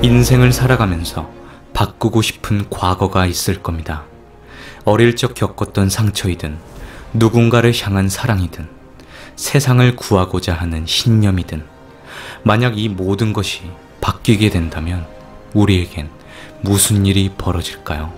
인생을 살아가면서 바꾸고 싶은 과거가 있을 겁니다. 어릴 적 겪었던 상처이든 누군가를 향한 사랑이든 세상을 구하고자 하는 신념이든 만약 이 모든 것이 바뀌게 된다면 우리에겐 무슨 일이 벌어질까요?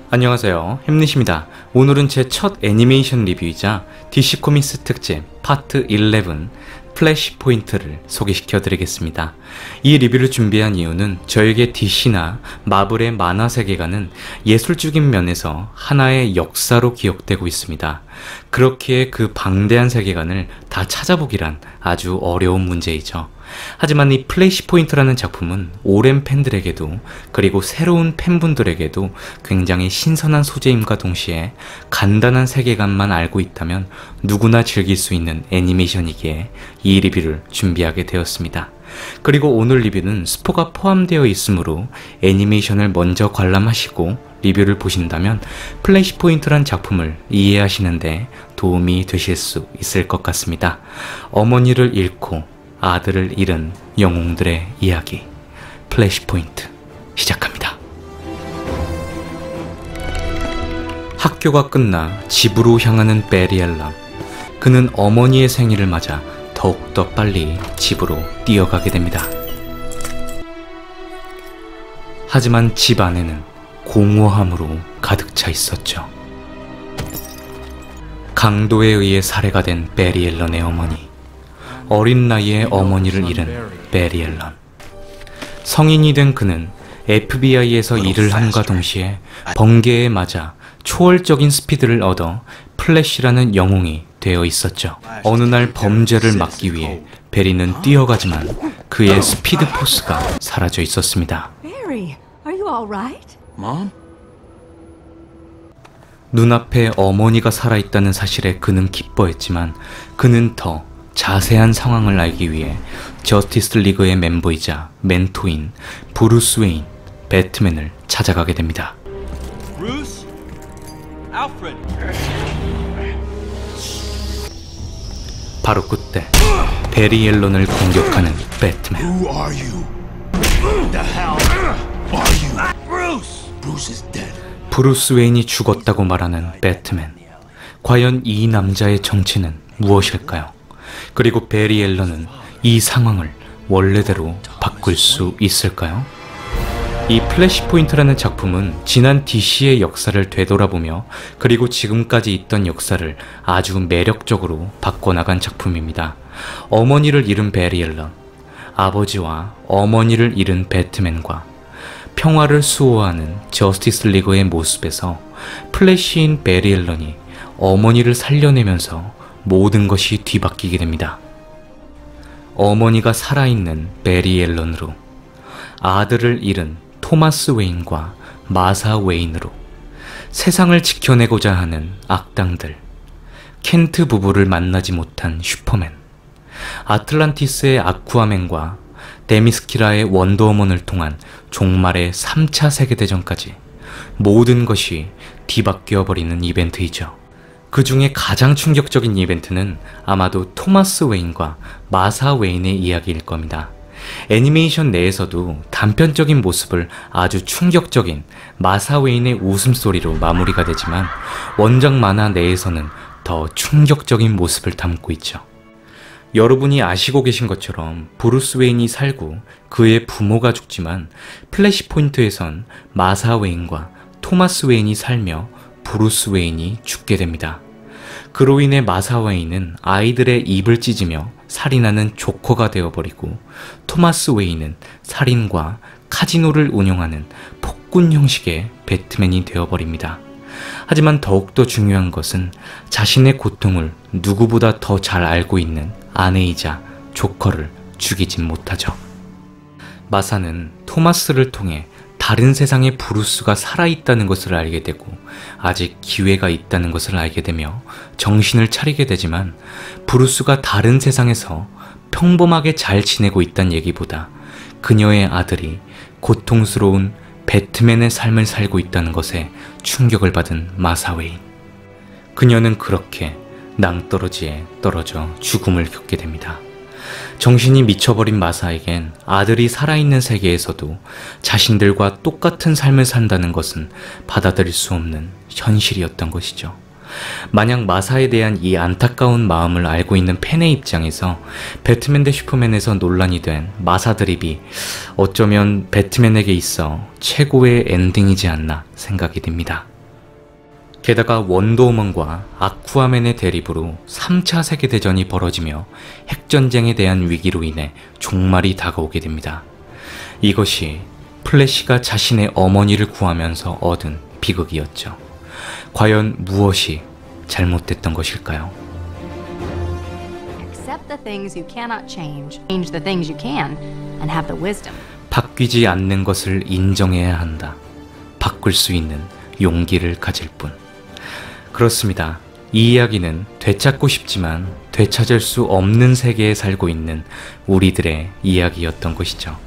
안녕하세요, 햄릿입니다. 오늘은 제 첫 애니메이션 리뷰이자 DC 코믹스 특집 파트 11 플래시 포인트를 소개시켜 드리겠습니다. 이 리뷰를 준비한 이유는 저에게 DC나 마블의 만화 세계관은 예술적인 면에서 하나의 역사로 기억되고 있습니다. 그렇기에 그 방대한 세계관을 다 찾아보기란 아주 어려운 문제이죠. 하지만 이 플래시 포인트라는 작품은 오랜 팬들에게도 그리고 새로운 팬분들에게도 굉장히 신선한 소재임과 동시에 간단한 세계관만 알고 있다면 누구나 즐길 수 있는 애니메이션이기에 이 리뷰를 준비하게 되었습니다. 그리고 오늘 리뷰는 스포가 포함되어 있으므로 애니메이션을 먼저 관람하시고 리뷰를 보신다면 플래시 포인트란 작품을 이해하시는데 도움이 되실 수 있을 것 같습니다. 어머니를 잃고 아들을 잃은 영웅들의 이야기, 플래시 포인트 시작합니다. 학교가 끝나 집으로 향하는 베리엘런. 그는 어머니의 생일을 맞아 더욱더 빨리 집으로 뛰어가게 됩니다. 하지만 집 안에는 공허함으로 가득 차 있었죠. 강도에 의해 살해가 된 베리엘런의 어머니. 어린 나이에 어머니를 잃은 베리엘런. 성인이 된 그는 FBI에서 일을 함과 동시에 번개에 맞아 초월적인 스피드를 얻어 플래시라는 영웅이 되어 있었죠. 어느 날 범죄를 막기 위해 베리는 뛰어가지만 그의 스피드 포스가 사라져 있었습니다. Barry, are you all right? Mom? 눈앞에 어머니가 살아있다는 사실에 그는 기뻐했지만 그는 더 자세한 상황을 알기 위해 저스티스 리그의 멤버이자 멘토인 브루스 웨인, 배트맨을 찾아가게 됩니다. Bruce? Alfred? 바로 그때 베리엘런을 공격하는 배트맨. Who are you? The hell are you? Bruce! Bruce is dead. 브루스 웨인이 죽었다고 말하는 배트맨. 과연 이 남자의 정체는 무엇일까요? 그리고 베리엘런은 이 상황을 원래대로 바꿀 수 있을까요? 이 플래시 포인트라는 작품은 지난 DC의 역사를 되돌아보며 그리고 지금까지 있던 역사를 아주 매력적으로 바꿔나간 작품입니다. 어머니를 잃은 베리엘런, 아버지와 어머니를 잃은 배트맨과 평화를 수호하는 저스티스 리그의 모습에서 플래시인 베리엘런이 어머니를 살려내면서 모든 것이 뒤바뀌게 됩니다. 어머니가 살아있는 베리엘런으로, 아들을 잃은 토마스 웨인과 마사 웨인으로, 세상을 지켜내고자 하는 악당들, 켄트 부부를 만나지 못한 슈퍼맨, 아틀란티스의 아쿠아맨과 데미스키라의 원더우먼을 통한 종말의 3차 세계대전까지 모든 것이 뒤바뀌어버리는 이벤트이죠. 그 중에 가장 충격적인 이벤트는 아마도 토마스 웨인과 마사 웨인의 이야기일 겁니다. 애니메이션 내에서도 단편적인 모습을 아주 충격적인 마사 웨인의 웃음소리로 마무리가 되지만 원작 만화 내에서는 더 충격적인 모습을 담고 있죠. 여러분이 아시고 계신 것처럼 브루스 웨인이 살고 그의 부모가 죽지만 플래시 포인트에선 마사 웨인과 토마스 웨인이 살며 브루스 웨인이 죽게 됩니다. 그로 인해 마사 웨인은 아이들의 입을 찢으며 살인하는 조커가 되어버리고 토마스 웨인은 살인과 카지노를 운영하는 폭군 형식의 배트맨이 되어버립니다. 하지만 더욱더 중요한 것은 자신의 고통을 누구보다 더 잘 알고 있는 아내이자 조커를 죽이진 못하죠. 마사는 토마스를 통해 다른 세상에 브루스가 살아있다는 것을 알게 되고 아직 기회가 있다는 것을 알게 되며 정신을 차리게 되지만 브루스가 다른 세상에서 평범하게 잘 지내고 있다는 얘기보다 그녀의 아들이 고통스러운 배트맨의 삶을 살고 있다는 것에 충격을 받은 마사 웨인. 그녀는 그렇게 낭떠러지에 떨어져 죽음을 겪게 됩니다. 정신이 미쳐버린 마사에겐 아들이 살아있는 세계에서도 자신들과 똑같은 삶을 산다는 것은 받아들일 수 없는 현실이었던 것이죠. 만약 마사에 대한 이 안타까운 마음을 알고 있는 팬의 입장에서 배트맨 대 슈퍼맨에서 논란이 된 마사 드립이 어쩌면 배트맨에게 있어 최고의 엔딩이지 않나 생각이 듭니다. 게다가 원더우먼과 아쿠아맨의 대립으로 3차 세계대전이 벌어지며 핵전쟁에 대한 위기로 인해 종말이 다가오게 됩니다. 이것이 플래시가 자신의 어머니를 구하면서 얻은 비극이었죠. 과연 무엇이 잘못됐던 것일까요? Accept the things you cannot change the things you can, and have the wisdom. 바뀌지 않는 것을 인정해야 한다. 바꿀 수 있는 용기를 가질 뿐. 그렇습니다. 이 이야기는 되찾고 싶지만 되찾을 수 없는 세계에 살고 있는 우리들의 이야기였던 것이죠.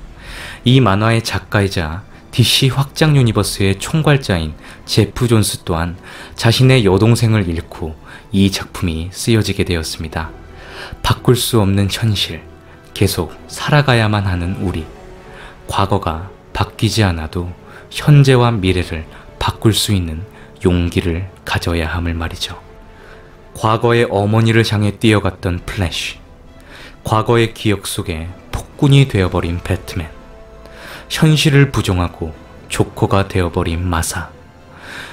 이 만화의 작가이자 DC 확장 유니버스의 총괄자인 제프 존스 또한 자신의 여동생을 잃고 이 작품이 쓰여지게 되었습니다. 바꿀 수 없는 현실, 계속 살아가야만 하는 우리. 과거가 바뀌지 않아도 현재와 미래를 바꿀 수 있는 용기를 가져야 함을 말이죠. 과거의 어머니를 향해 뛰어갔던 플래시, 과거의 기억 속에 폭군이 되어버린 배트맨, 현실을 부정하고 조커가 되어버린 마사,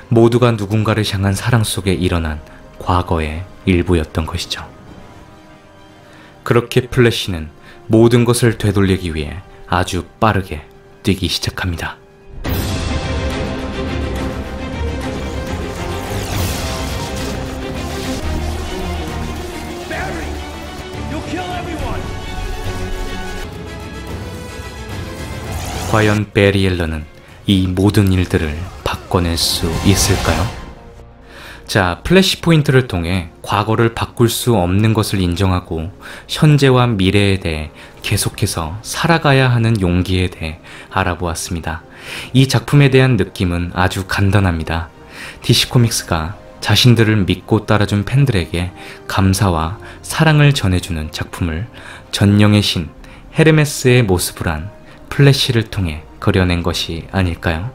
모두가 누군가를 향한 사랑 속에 일어난 과거의 일부였던 것이죠. 그렇게 플래시는 모든 것을 되돌리기 위해 아주 빠르게 뛰기 시작합니다. 과연 베리 앨런은 이 모든 일들을 바꿔낼 수 있을까요? 자, 플래시 포인트를 통해 과거를 바꿀 수 없는 것을 인정하고 현재와 미래에 대해 계속해서 살아가야 하는 용기에 대해 알아보았습니다. 이 작품에 대한 느낌은 아주 간단합니다. DC 코믹스가 자신들을 믿고 따라준 팬들에게 감사와 사랑을 전해주는 작품을 전령의 신 헤르메스의 모습을 한 플래시를 통해 그려낸 것이 아닐까요?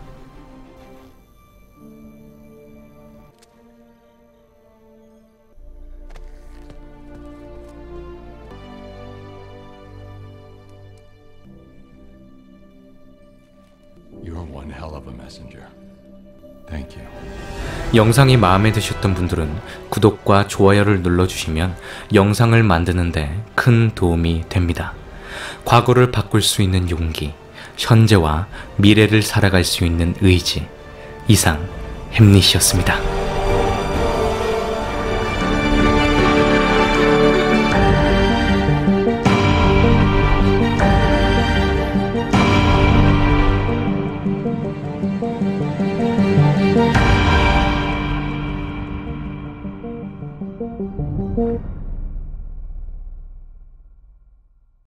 You're one hell of a messenger. Thank you. 영상이 마음에 드셨던 분들은 구독과 좋아요를 눌러주시면 영상을 만드는데 큰 도움이 됩니다. 과거를 바꿀 수 있는 용기, 현재와 미래를 살아갈 수 있는 의지. 이상 햄릿이었습니다.